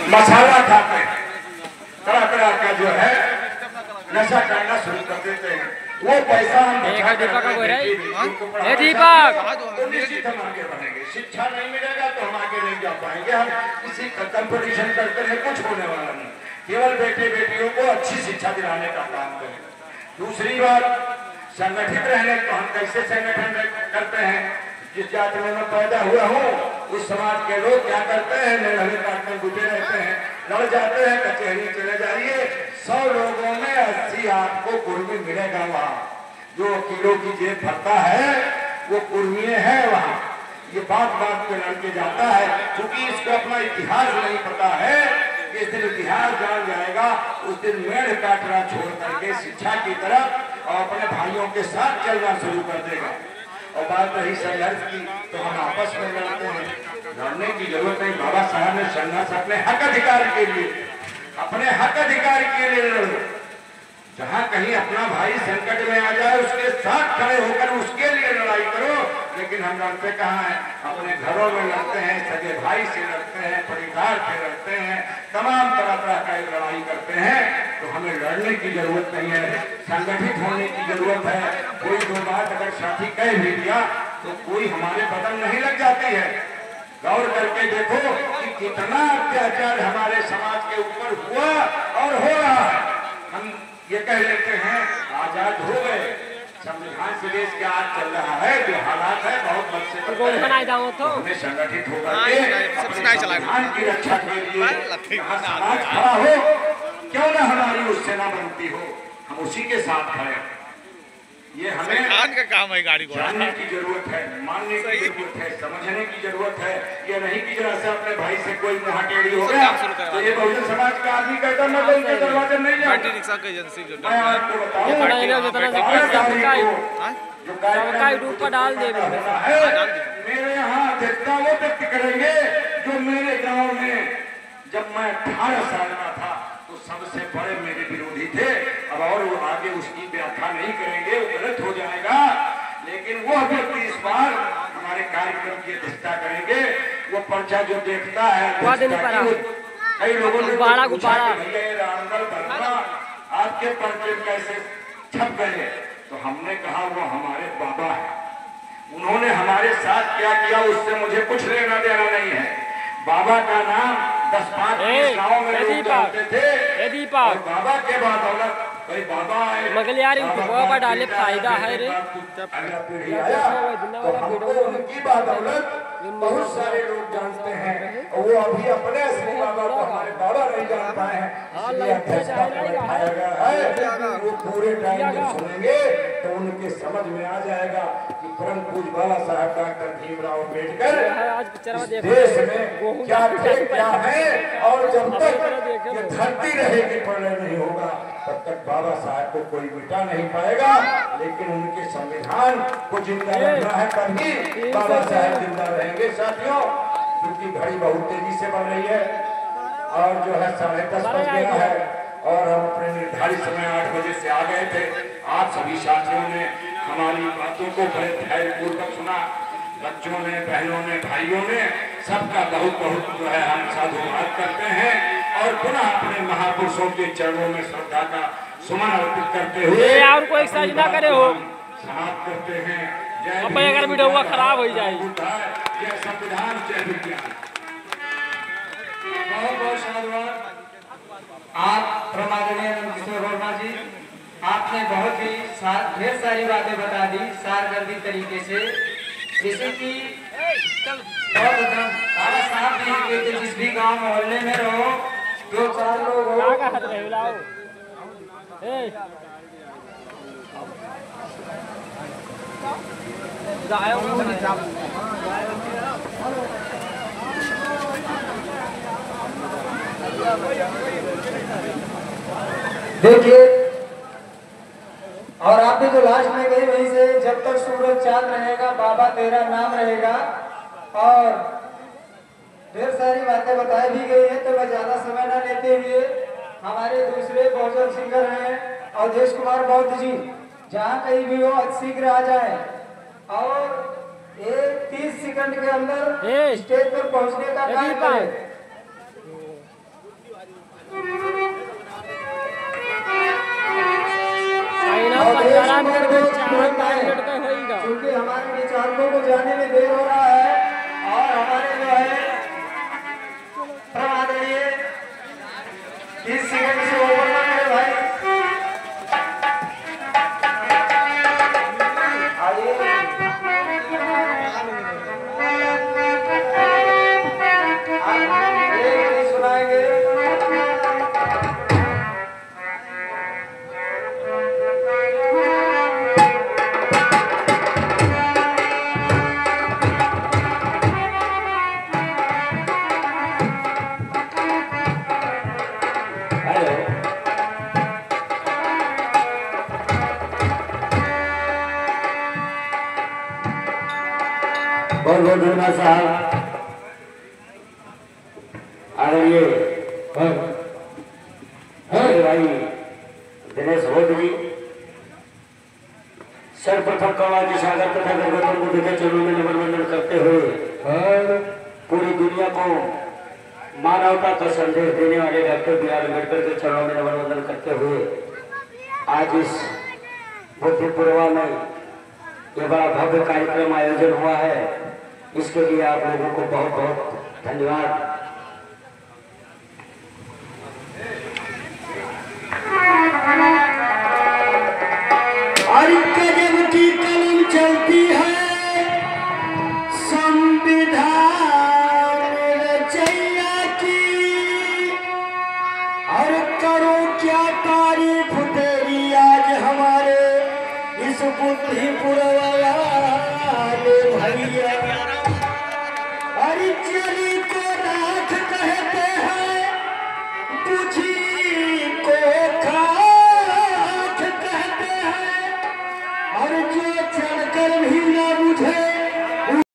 मसाला खाते हैं, तरह तरह का जो है नशा करना शुरू कर देते हैं। वो पैसा हम निश्चित हम आगे बढ़ेंगे। शिक्षा नहीं मिलेगा तो हम आगे नहीं जा पाएंगे। हम किसी कंपटीशन करते हैं, कुछ होने वाला नहीं। केवल बेटे बेटियों को अच्छी शिक्षा दिलाने का काम करें। दूसरी बात, संगठित रहने को हम कैसे संगठन करते हैं। जिस जाति में मैं पैदा हुआ हूँ उस समाज के लोग क्या करते हैं, लड़े काटने जुटे रहते हैं, लड़ जाते हैं, कचहरी चले जाइए, 100 लोगों में 80 आपको कुर्मी मिलेगा। वहाँ जो वकीलों की जेब भरता है वो कुर्मी है। वहाँ ये बात बात पे लड़के जाता है, क्योंकि इसको अपना इतिहास नहीं पता है। जिस दिन इतिहास जान जाएगा उस दिन मेढ़ काटना छोड़ करके शिक्षा की तरफ और अपने भाइयों के साथ चलना शुरू कर देगा। और बात रही संघर्ष की, तो हम आपस में लड़ते हैं। लड़ने की जरूरत नहीं। बाबा साहब ने संघर्ष अपने हक अधिकार के लिए, अपने हक अधिकार के लिए लड़ो। जहाँ कहीं अपना भाई संकट में आ जाए उसके साथ खड़े होकर उसके लिए लड़ाई करो। लेकिन हम लड़ते कहाँ हैं? अपने घरों में लड़ते हैं, सगे भाई से लड़ते हैं, परिवार से लड़ते हैं, तमाम तरह तरह का लड़ाई करते हैं। तो हमें लड़ने की जरूरत नहीं है, संगठित होने की जरूरत है। कोई दो बात अगर साथी कह भी दिया तो कोई हमारे बदल नहीं लग जाती है। गौर करके देखो कि कितना अत्याचार हमारे समाज के ऊपर हुआ और हो रहा है। हम ये कह लेते हैं आजाद हो गए, संविधान से देश के आज चल रहा है जो हालात है बहुत बच्चे हमें संगठित होकर संविधान की रक्षा के लिए समाज खड़ा हो, क्यों ना हमारी उस सेना बनती हो, हम उसी के साथ खड़े। ये हमें आज का काम है, गाड़ी जानने की जरूरत है, मानने की जरूरत है, समझने की जरूरत है। ये नहीं कि जरा से अपने भाई से कोई मुँह टेढ़ी हो गया तो ये बहुजन समाज का आदमी कहता मैं तो उनके दरवाजे नहीं जाऊंगा। मैं आपको बताऊं मेरे यहाँ अधिकता वो व्यक्त करेंगे जो मेरे गाँव में जब मैं 18 साल का था तो सबसे बड़े मेरे विरोधी थे। अब और वो आगे उसकी व्याख्या नहीं करेंगे, वो गलत हो जाएगा। लेकिन वो व्यक्ति इस बार हमारे कार्यक्रम की अध्यक्षता करेंगे। वो पर्चा जो देखता है, कई लोगों ने आपके पर्चे कैसे छप गए, तो हमने कहा वो हमारे बाबा है, उन्होंने हमारे साथ क्या किया उससे मुझे कुछ लेना देना नहीं है। बाबा का नाम 10-5 गाँव में लोग जानते थे। बाबा के बाद औलत भाई बाबा मगल यार बाबा डाले फायदा है रे। उनकी बात औलत बहुत सारे लोग जानते हैं और वो अभी अपने असली बाबा को हमारे बाबा नहीं जान पाए हैं। वो पूरे टाइम में सुनेंगे तो उनके समझ में आ जाएगा कि परम पूज्य बाबा साहब डॉक्टर भीमराव अम्बेडकर देश में क्या थे क्या है, और जब तक ये धरती रहेगी प्रलय नहीं होगा तब तक बाबा साहब को कोई मिटा नहीं पाएगा। लेकिन उनके संविधान को जिंदा रखना है तभी बाबा साहब जिंदा रहेंगे। साथियों, क्योंकि घड़ी बहुत तेजी से बढ़ रही है और जो है 10:30 बज गया है और हम अपने निर्धारित समय 8 बजे से आ गए थे। आप सभी साथियों ने हमारी बातों को बड़े धैर्यपूर्वक सुना। बच्चों ने, बहनों ने, भाइयों ने, सबका बहुत बहुत जो है हम साधुवाद करते हैं और पुनः अपने महापुरुषों के चरणों में श्रद्धा का सुमन अर्पित करते हुए और कोई एक्सरसाइज ना करे हो समाप्त करते हैं। अब अगर वीडियो हुआ खराब हो जाएगी। जय संविधान, जय विज्ञान। बहुत बहुत साधुवाद। आप प्रमादनीय किशोर वर्मा जी, आपने बहुत ही ढेर सारी बातें बता दी सारगर्भित तरीके से, जैसे कि बाबा साहब ने कहते जिस भी गांव मोहल्ले में रहो 2-4 लोग हो। देखिए, और आप भी जो लास्ट में गई वहीं से जब तक सूरज चांद रहेगा बाबा तेरा नाम रहेगा, और ढेर सारी बातें बताई भी गई है। तो मैं ज्यादा समय न लेते हुए हमारे दूसरे बहुजन सिंगर हैं अवधेश कुमार बौद्ध जी, जहाँ कहीं भी हो शीघ्र आ जाए और 30 सेकंड के अंदर स्टेज पर पहुँचने का काम करें। धर्मा साहब आदरणीय भाई दिनेश भोग जी सर्वप्रथम कौवा के सागर तथा गौतम बुद्ध के चरणों में नमन वंदन करते हुए पूरी दुनिया को मानवता का संदेश देने वाले डॉक्टर बी आर अम्बेडकर के चरणों में नमन वंदन करते हुए आज इस बुद्धि पूर्वा में ये बड़ा भव्य कार्यक्रम आयोजन हुआ है। इसके लिए आप लोगों को बहुत बहुत धन्यवाद। और गजब की कलम चलती है संविधान रचैया की, और करो क्या तारीफ तेरी आज हमारे इस बुद्धि पुरवाला भैया। अरे चली को राख कहते हैं, बुझी को खाक कहते हैं, और जो चढ़कर भी ना बुझे